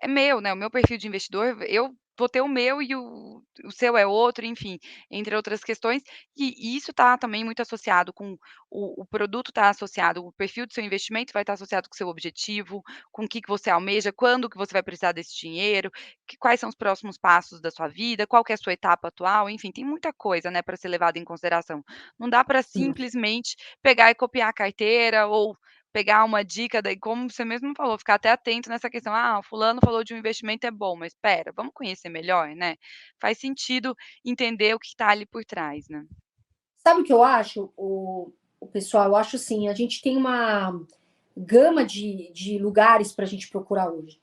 é meu, né, o meu perfil de investidor, eu vou ter o meu e o seu é outro", enfim, entre outras questões. E isso está também muito associado com o produto, está associado, o perfil do seu investimento vai estar associado com o seu objetivo, com o que que você almeja, quando que você vai precisar desse dinheiro, quais são os próximos passos da sua vida, qual que é a sua etapa atual, enfim, tem muita coisa, né, para ser levada em consideração. Não dá para Sim. simplesmente pegar e copiar a carteira ou pegar uma dica, daí como você mesmo falou, ficar até atento nessa questão: "Ah, fulano falou de um investimento, é bom, mas espera, vamos conhecer melhor, né". Faz sentido entender o que está ali por trás, né. Sabe o que eu acho, o pessoal? Eu acho assim, a gente tem uma gama de lugares para a gente procurar hoje.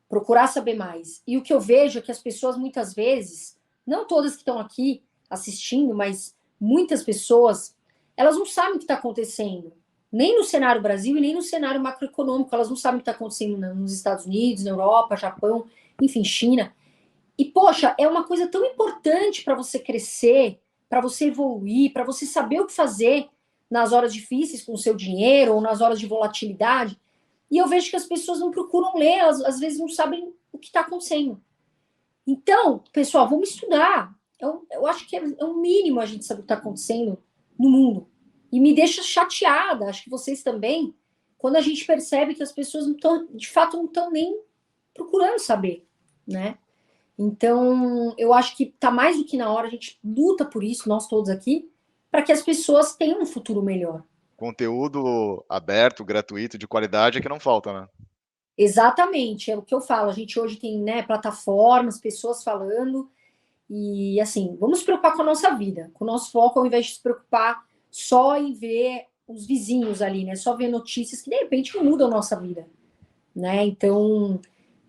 Procurar saber mais. E o que eu vejo é que as pessoas, muitas vezes, não todas que estão aqui assistindo, mas muitas pessoas, elas não sabem o que está acontecendo. Nem no cenário Brasil e nem no cenário macroeconômico. Elas não sabem o que está acontecendo nos Estados Unidos, na Europa, Japão, enfim, China. E, poxa, é uma coisa tão importante para você crescer, para você evoluir, para você saber o que fazer nas horas difíceis com o seu dinheiro ou nas horas de volatilidade. E eu vejo que as pessoas não procuram ler, elas às vezes não sabem o que está acontecendo. Então, pessoal, vamos estudar. Eu acho que é o mínimo a gente saber o que está acontecendo no mundo. E me deixa chateada, acho que vocês também, quando a gente percebe que as pessoas não estão, de fato, não estão nem procurando saber, né? Então, eu acho que está mais do que na hora, a gente luta por isso, nós todos aqui, para que as pessoas tenham um futuro melhor. Conteúdo aberto, gratuito, de qualidade é que não falta, né? Exatamente, é o que eu falo. A gente hoje tem, né, plataformas, pessoas falando, e assim, vamos se preocupar com a nossa vida, com o nosso foco, ao invés de se preocupar só em ver os vizinhos ali, né? Só ver notícias que de repente não mudam a nossa vida, né? Então,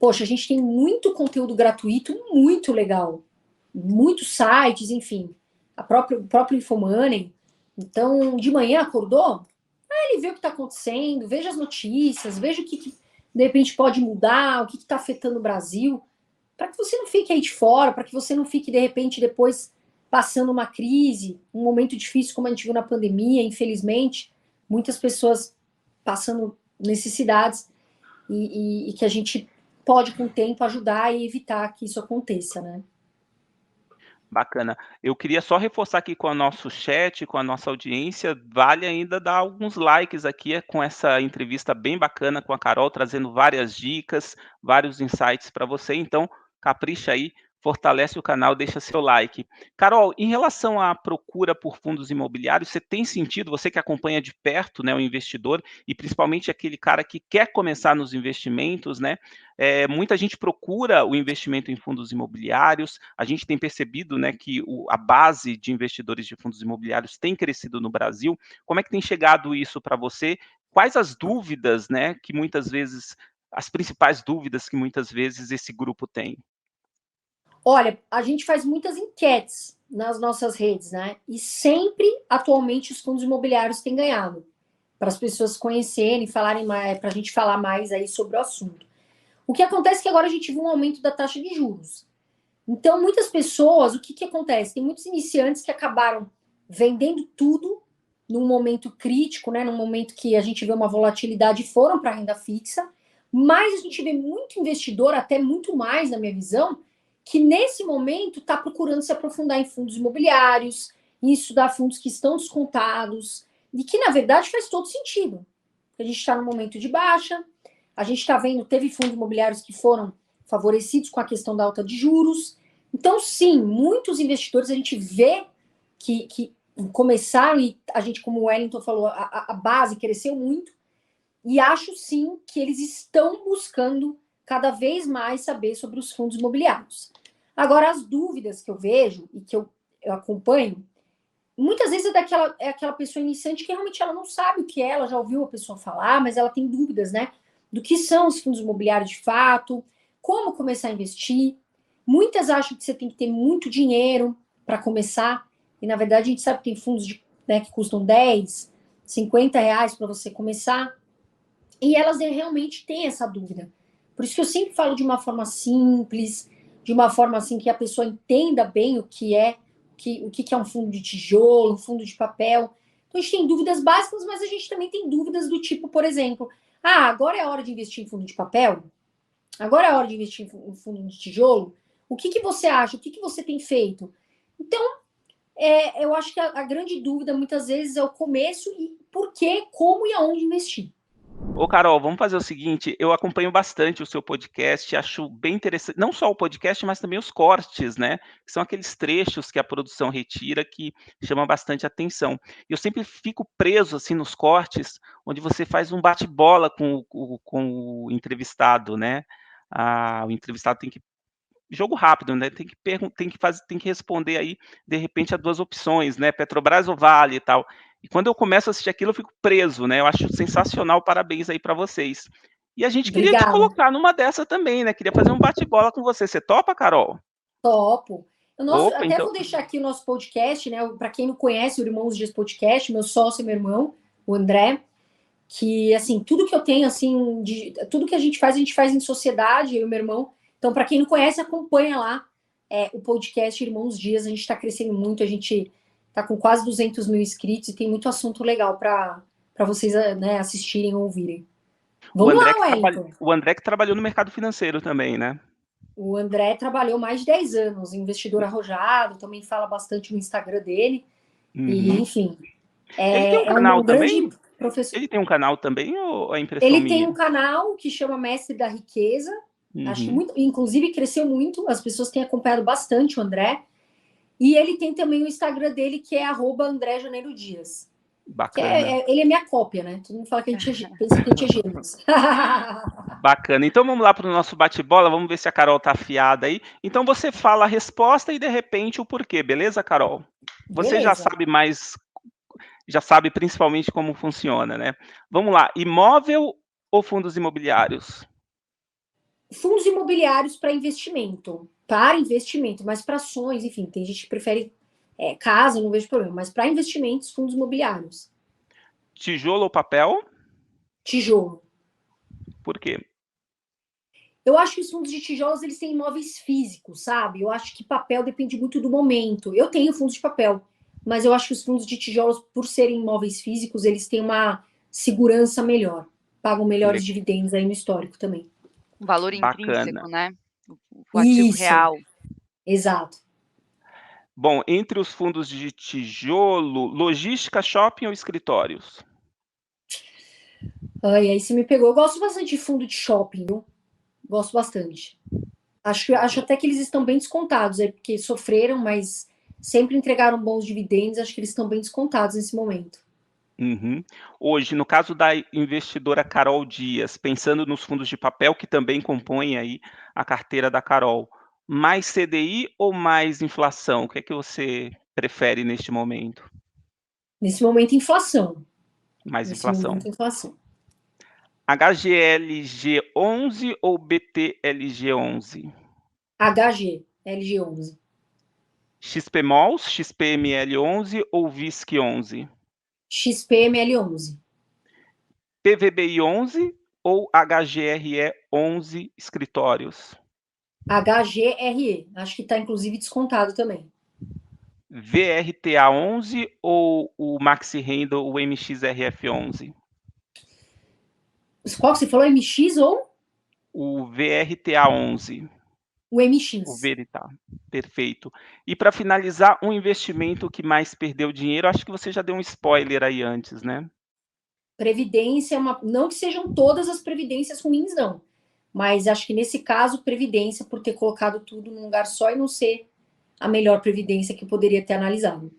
poxa, a gente tem muito conteúdo gratuito, muito legal, muitos sites, enfim, o próprio Infomoney. Então, de manhã acordou, ele vê o que está acontecendo, veja as notícias, veja o que de repente pode mudar, o que está afetando o Brasil, para que você não fique aí de fora, para que você não fique, de repente, depois passando uma crise, um momento difícil como a gente viu na pandemia, infelizmente, muitas pessoas passando necessidades e que a gente pode, com o tempo, ajudar e evitar que isso aconteça, né? Bacana. Eu queria só reforçar aqui com o nosso chat, com a nossa audiência, vale ainda dar alguns likes aqui com essa entrevista bem bacana com a Carol, trazendo várias dicas, vários insights para você. Então, capricha aí, fortalece o canal, deixa seu like. Carol, em relação à procura por fundos imobiliários, você tem sentido, você que acompanha de perto, né, o investidor e principalmente aquele cara que quer começar nos investimentos, né? Muita gente procura o investimento em fundos imobiliários. A gente tem percebido, né, que a base de investidores de fundos imobiliários tem crescido no Brasil. Como é que tem chegado isso para você? Quais as dúvidas, né, que muitas vezes, as principais dúvidas que muitas vezes esse grupo tem? Olha, a gente faz muitas enquetes nas nossas redes, né? E sempre, atualmente, os fundos imobiliários têm ganhado, para as pessoas conhecerem, falarem mais, para a gente falar mais aí sobre o assunto. O que acontece é que agora a gente viu um aumento da taxa de juros. Então, muitas pessoas, o que, que acontece? Tem muitos iniciantes que acabaram vendendo tudo num momento crítico, né? Num momento que a gente vê uma volatilidade, foram para a renda fixa, mas a gente vê muito investidor, até muito mais, na minha visão, que nesse momento está procurando se aprofundar em fundos imobiliários, em estudar fundos que estão descontados, e que, na verdade, faz todo sentido. A gente está no momento de baixa, a gente está vendo, teve fundos imobiliários que foram favorecidos com a questão da alta de juros. Então, sim, muitos investidores a gente vê que começaram, e a gente, como o Wellington falou, a base cresceu muito, e acho sim que eles estão buscando cada vez mais saber sobre os fundos imobiliários. Agora, as dúvidas que eu vejo e que eu acompanho, muitas vezes é aquela pessoa iniciante que realmente ela não sabe o que é, ela já ouviu a pessoa falar, mas ela tem dúvidas, né? Do que são os fundos imobiliários de fato, como começar a investir. Muitas acham que você tem que ter muito dinheiro para começar, e na verdade a gente sabe que tem fundos né, que custam 10, 50 reais para você começar, e elas realmente têm essa dúvida. Por isso que eu sempre falo de uma forma simples, de uma forma assim que a pessoa entenda bem o que é um fundo de tijolo, um fundo de papel. Então a gente tem dúvidas básicas, mas a gente também tem dúvidas do tipo, por exemplo, agora é a hora de investir em fundo de papel? Agora é a hora de investir em fundo de tijolo? O que você acha? O que você tem feito? Então, eu acho que a grande dúvida muitas vezes é o começo e por que, como e aonde investir. Ô, Carol, vamos fazer o seguinte, eu acompanho bastante o seu podcast, acho bem interessante, não só o podcast, mas também os cortes, né, que são aqueles trechos que a produção retira que chamam bastante atenção. Eu sempre fico preso, assim, nos cortes, onde você faz um bate-bola com o entrevistado, né, o entrevistado tem que jogo rápido, né, tem que responder aí, de repente, a 2 opções, né, Petrobras ou Vale e tal. E quando eu começo a assistir aquilo, eu fico preso, né, eu acho sensacional, parabéns aí para vocês. E a gente queria te Obrigada. colocar numa dessa também, né, queria fazer um bate-bola com você. Você topa, Carol? Topo. Opa, Até então vou deixar aqui o nosso podcast, né? Para quem não conhece o Irmãos Dias Podcast, meu sócio e meu irmão, o André, que assim, tudo que eu tenho, assim, tudo que a gente faz em sociedade, eu e meu irmão. Então, para quem não conhece, acompanha lá o podcast Irmãos Dias. A gente está crescendo muito, a gente está com quase 200 mil inscritos e tem muito assunto legal para vocês, né, assistirem ou ouvirem. Vamos lá, Wellington. O André que trabalhou no mercado financeiro também, né? O André trabalhou mais de 10 anos, investidor arrojado, também fala bastante no Instagram dele. E, Uhum. enfim, Ele tem um é canal um também? grande professor. Ele tem um canal também ou é impressão Ele tem minha? um canal que chama Mestre da Riqueza. Acho que Uhum. muito, inclusive cresceu muito, as pessoas têm acompanhado bastante o André. E ele tem também o Instagram dele, que é @AndréJaneiroDias. Bacana. Ele é minha cópia, né? Todo mundo fala que a gente pensa que a gente é gêmeos. Bacana. Então vamos lá para o nosso bate-bola, vamos ver se a Carol tá afiada aí. Então você fala a resposta e de repente o porquê, beleza, Carol? Você já Beleza. sabe mais, já sabe principalmente como funciona, né? Vamos lá, imóvel ou fundos imobiliários? Fundos imobiliários para investimento. Para investimento, mas para ações, enfim, tem gente que prefere casa, não vejo problema. Mas para investimentos, fundos imobiliários. Tijolo ou papel? Tijolo. Por quê? Eu acho que os fundos de tijolos, eles têm imóveis físicos, sabe? Eu acho que papel depende muito do momento. Eu tenho fundos de papel, mas eu acho que os fundos de tijolos, por serem imóveis físicos, eles têm uma segurança melhor. Pagam melhores dividendos aí no histórico também. Um valor Bacana. intrínseco, né? O ativo Isso, real. exato. Bom, entre os fundos de tijolo, logística, shopping ou escritórios? Ai, aí você me pegou. Eu gosto bastante de fundo de shopping, viu? Gosto bastante. Acho até que eles estão bem descontados, porque sofreram, mas sempre entregaram bons dividendos. Acho que eles estão bem descontados nesse momento. Uhum. Hoje, no caso da investidora Carol Dias, pensando nos fundos de papel que também compõem aí a carteira da Carol, mais CDI ou mais inflação? O que é que você prefere neste momento? Nesse momento, inflação. Mais Nesse inflação. momento, inflação. HGLG 11 ou BTLG 11? HG, LG11. XPMOL, XPML 11 ou VISC 11? XPML11. PVBI 11 ou HGRE 11 escritórios? HGRE. Acho que está, inclusive, descontado também. VRTA 11 ou o Maxi Renda, o MXRF 11? Qual que você falou? MX ou O VRTA 11, o MX? o Veritá. Perfeito. E para finalizar, um investimento que mais perdeu dinheiro, acho que você já deu um spoiler aí antes, né? Previdência, não que sejam todas as previdências ruins, não. Mas acho que nesse caso, previdência, por ter colocado tudo num lugar só e não ser a melhor previdência que eu poderia ter analisado.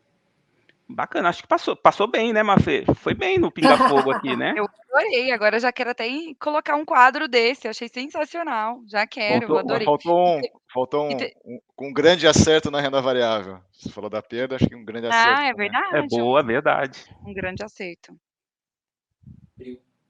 Bacana, acho que passou bem, né, Mafê? Foi bem no pinga-fogo aqui, né? Eu adorei, agora já quero até colocar um quadro desse, achei sensacional, já quero, Mas adorei. faltou E te um grande acerto na renda variável. Você falou da perda, acho que um grande acerto é também. É verdade, boa, verdade. um grande acerto.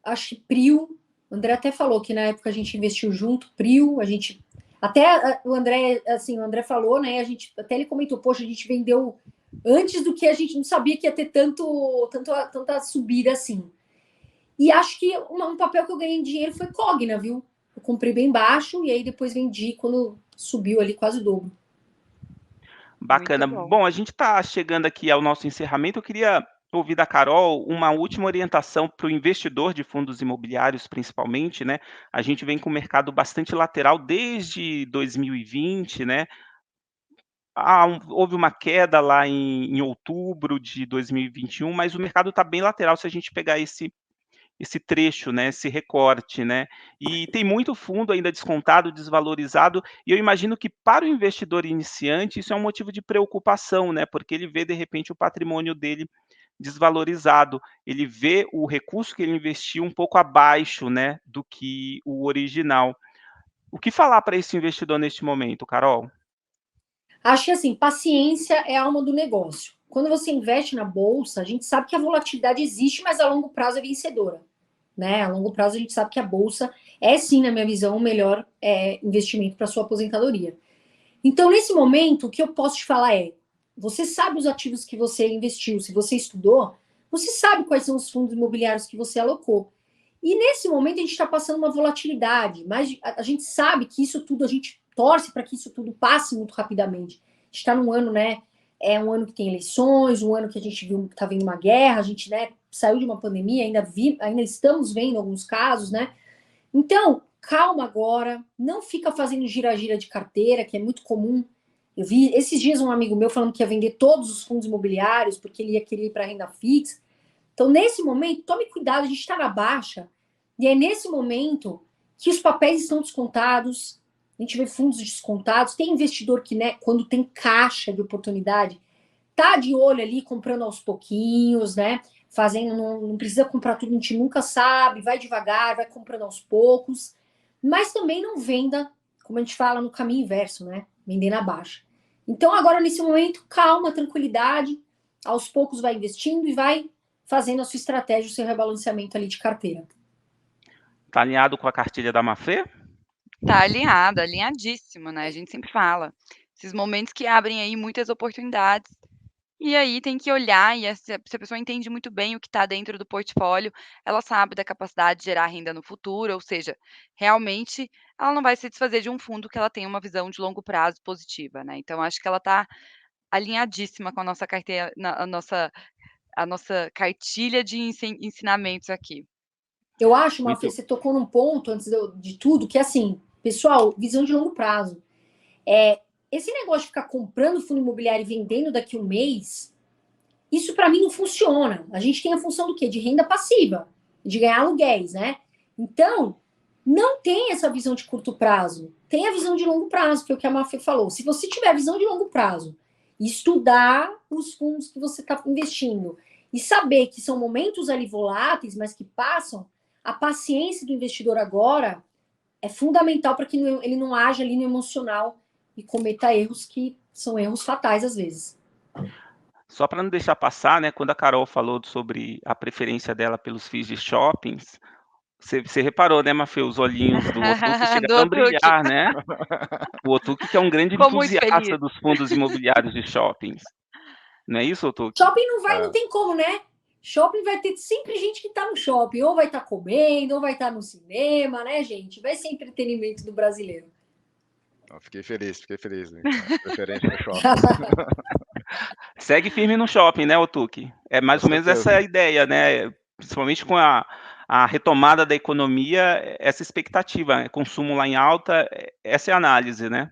Acho que PRIO, o André até falou que na época a gente investiu junto, PRIO, a gente. Até o André, assim, o André falou, né? Até ele comentou, poxa, a gente vendeu antes do que a gente não sabia que ia ter tanta subida assim. E acho que um papel que eu ganhei em dinheiro foi Cogna, viu? Eu comprei bem baixo e aí depois vendi quando subiu ali quase o dobro. Bacana. Muito bom. Bom, a gente está chegando aqui ao nosso encerramento. Eu queria ouvir da Carol uma última orientação para o investidor de fundos imobiliários, principalmente, né? A gente vem com o mercado bastante lateral desde 2020, né? Houve uma queda lá em outubro de 2021, mas o mercado está bem lateral se a gente pegar esse trecho, né, esse recorte, né? E tem muito fundo ainda descontado, desvalorizado, e eu imagino que para o investidor iniciante isso é um motivo de preocupação, né? Porque ele vê de repente o patrimônio dele desvalorizado, ele vê o recurso que ele investiu um pouco abaixo, né, do que o original. O que falar para esse investidor neste momento, Carol? Acho que assim, paciência é a alma do negócio. Quando você investe na bolsa, a gente sabe que a volatilidade existe, mas a longo prazo é vencedora. Né? A longo prazo a gente sabe que a bolsa é sim, na minha visão, o melhor investimento para sua aposentadoria. Então, nesse momento, o que eu posso te falar é: você sabe os ativos que você investiu, se você estudou, você sabe quais são os fundos imobiliários que você alocou. E nesse momento a gente está passando uma volatilidade, mas a gente sabe que isso tudo, a gente torce para que isso tudo passe muito rapidamente. A gente está num ano, né? É um ano que tem eleições, um ano que a gente viu que está vendo uma guerra, a gente, né, saiu de uma pandemia, ainda estamos vendo alguns casos, né? Então, calma agora, não fica fazendo gira-gira de carteira, que é muito comum. Eu vi esses dias um amigo meu falando que ia vender todos os fundos imobiliários porque ele ia querer ir para renda fixa. Então, nesse momento, tome cuidado, a gente está na baixa, e é nesse momento que os papéis estão descontados, a gente vê fundos descontados, tem investidor que, né, quando tem caixa de oportunidade, tá de olho ali, comprando aos pouquinhos, né? Fazendo, não precisa comprar tudo, a gente nunca sabe, vai devagar, vai comprando aos poucos, mas também não venda, como a gente fala, no caminho inverso, né? Vender na baixa. Então, agora, nesse momento, calma, tranquilidade, aos poucos vai investindo e vai fazendo a sua estratégia, o seu rebalanceamento ali de carteira. Tá alinhado com a cartilha da Mafê? Tá alinhado, alinhadíssimo, né, a gente sempre fala. Esses momentos que abrem aí muitas oportunidades, e aí tem que olhar e se a pessoa entende muito bem o que está dentro do portfólio, ela sabe da capacidade de gerar renda no futuro, ou seja, realmente ela não vai se desfazer de um fundo que ela tem uma visão de longo prazo positiva, né. Então acho que ela está alinhadíssima com a nossa carteira a nossa cartilha de ensinamentos aqui. Eu acho, Mafê, Muito. você tocou num ponto, antes de tudo, que assim, pessoal, visão de longo prazo. esse negócio de ficar comprando fundo imobiliário e vendendo daqui a um mês, isso para mim não funciona. A gente tem a função do quê? De renda passiva, de ganhar aluguéis, né? Então, não tem essa visão de curto prazo. Tem a visão de longo prazo, que é o que a Mafê falou. Se você tiver a visão de longo prazo, estudar os fundos que você está investindo e saber que são momentos ali voláteis, mas que passam, a paciência do investidor agora é fundamental para que ele não haja ali no emocional e cometa erros que são erros fatais às vezes. Só para não deixar passar, né, quando a Carol falou sobre a preferência dela pelos FIIs de shoppings, você reparou, né, Mafê, os olhinhos do Otuki Do chegaram a Otuki. brilhar, né? O Otuki que é um grande Ficou muito entusiasta feliz. dos fundos imobiliários de shoppings. Não é isso, Otuki? Shopping não tem como, né? Shopping vai ter sempre gente que tá no shopping, ou vai estar comendo, ou vai estar no cinema, né, gente? Vai ser entretenimento do brasileiro. Fiquei feliz, né? Preferência no shopping. Segue firme no shopping, né, Otuki? É mais ou menos essa a ideia, né? Principalmente com a retomada da economia, essa expectativa, né? Consumo lá em alta, essa é a análise, né?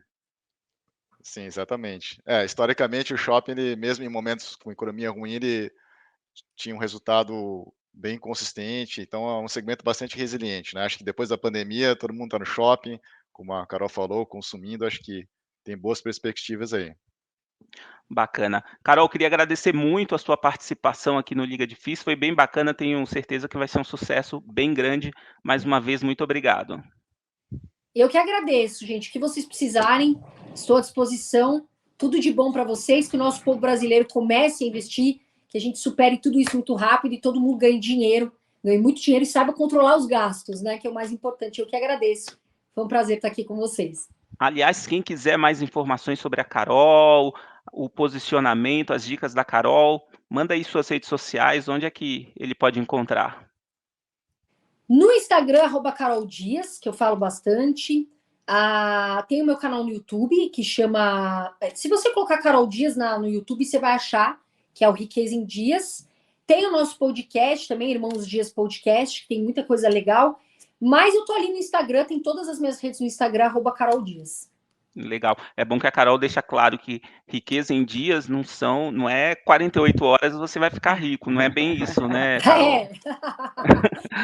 Sim, exatamente. Historicamente, o shopping, ele, mesmo em momentos com economia ruim, ele tinha um resultado bem consistente, então é um segmento bastante resiliente, né? Acho que depois da pandemia, todo mundo está no shopping, como a Carol falou, consumindo, acho que tem boas perspectivas aí. Bacana. Carol, queria agradecer muito a sua participação aqui no Liga de FIIs, foi bem bacana, tenho certeza que vai ser um sucesso bem grande. Mais uma vez, muito obrigado. Eu que agradeço, gente. O que vocês precisarem, estou à disposição. Tudo de bom para vocês, que o nosso povo brasileiro comece a investir, que a gente supere tudo isso muito rápido e todo mundo ganhe dinheiro, ganhe muito dinheiro e saiba controlar os gastos, né? Que é o mais importante. Eu que agradeço. Foi um prazer estar aqui com vocês. Aliás, quem quiser mais informações sobre a Carol, o posicionamento, as dicas da Carol, manda aí suas redes sociais, onde é que ele pode encontrar? No Instagram, @Carol Dias, que eu falo bastante. Tem o meu canal no YouTube, que chama... Se você colocar Carol Dias no YouTube, você vai achar, que é o Riqueza em Dias. Tem o nosso podcast também, Irmãos Dias Podcast, que tem muita coisa legal. Mas eu tô ali no Instagram, tem todas as minhas redes no Instagram, @Carol Dias. Legal. É bom que a Carol deixa claro que riqueza em dias não é 48 horas você vai ficar rico, não é bem isso, né, Carol?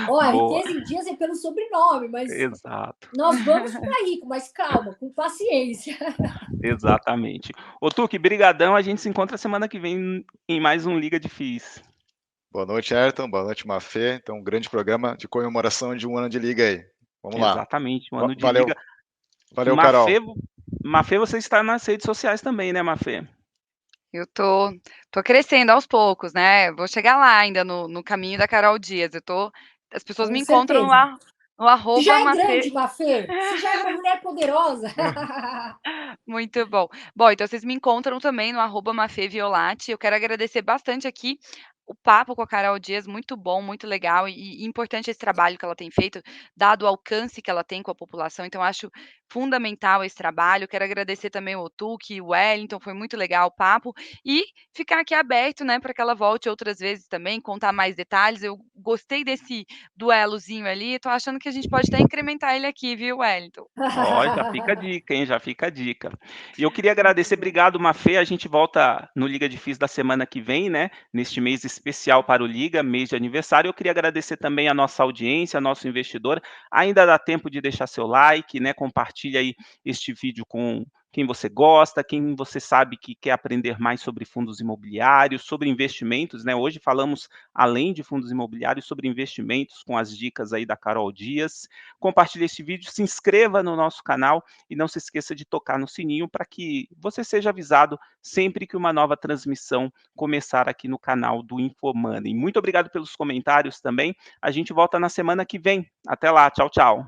Boa. Riqueza em Dias é pelo sobrenome, mas Exato. nós vamos ficar ricos, mas calma, com paciência. Exatamente. Ô Tuki, brigadão, a gente se encontra semana que vem em mais um Liga de FIIs. Boa noite, Ayrton. Boa noite, Mafê. Então, um grande programa de comemoração de um ano de Liga aí. Vamos lá. Exatamente, um ano de Valeu. Liga. Valeu, Carol. Mafê, você está nas redes sociais também, né, Mafê? Eu tô crescendo aos poucos, né? Vou chegar lá ainda no caminho da Carol Dias. As pessoas Com me encontram certeza. lá no arroba Você já é Mafê. grande, Mafê. Você já é uma mulher poderosa. Muito bom. Bom, então vocês me encontram também no arroba Mafê Violati. Eu quero agradecer bastante aqui o papo com a Carol Dias, muito bom, muito legal e importante esse trabalho que ela tem feito, dado o alcance que ela tem com a população. Então, acho fundamental esse trabalho. Quero agradecer também o Otuki, o Wellington, foi muito legal o papo. E ficar aqui aberto, né, para que ela volte outras vezes também, contar mais detalhes. Eu gostei desse duelozinho ali, tô achando que a gente pode até incrementar ele aqui, viu, Wellington? Ó, já fica a dica, hein? Já fica a dica. E eu queria agradecer, obrigado, Mafê. A gente volta no Liga de FIIs da semana que vem, né? Neste mês especial para o Liga, mês de aniversário. Eu queria agradecer também a nossa audiência, nosso investidor. Ainda dá tempo de deixar seu like, né? Compartilha aí este vídeo com quem você gosta, quem você sabe que quer aprender mais sobre fundos imobiliários, sobre investimentos, né? Hoje falamos, além de fundos imobiliários, sobre investimentos com as dicas aí da Carol Dias. Compartilhe esse vídeo, se inscreva no nosso canal e não se esqueça de tocar no sininho para que você seja avisado sempre que uma nova transmissão começar aqui no canal do InfoMoney. Muito obrigado pelos comentários também. A gente volta na semana que vem. Até lá, tchau, tchau.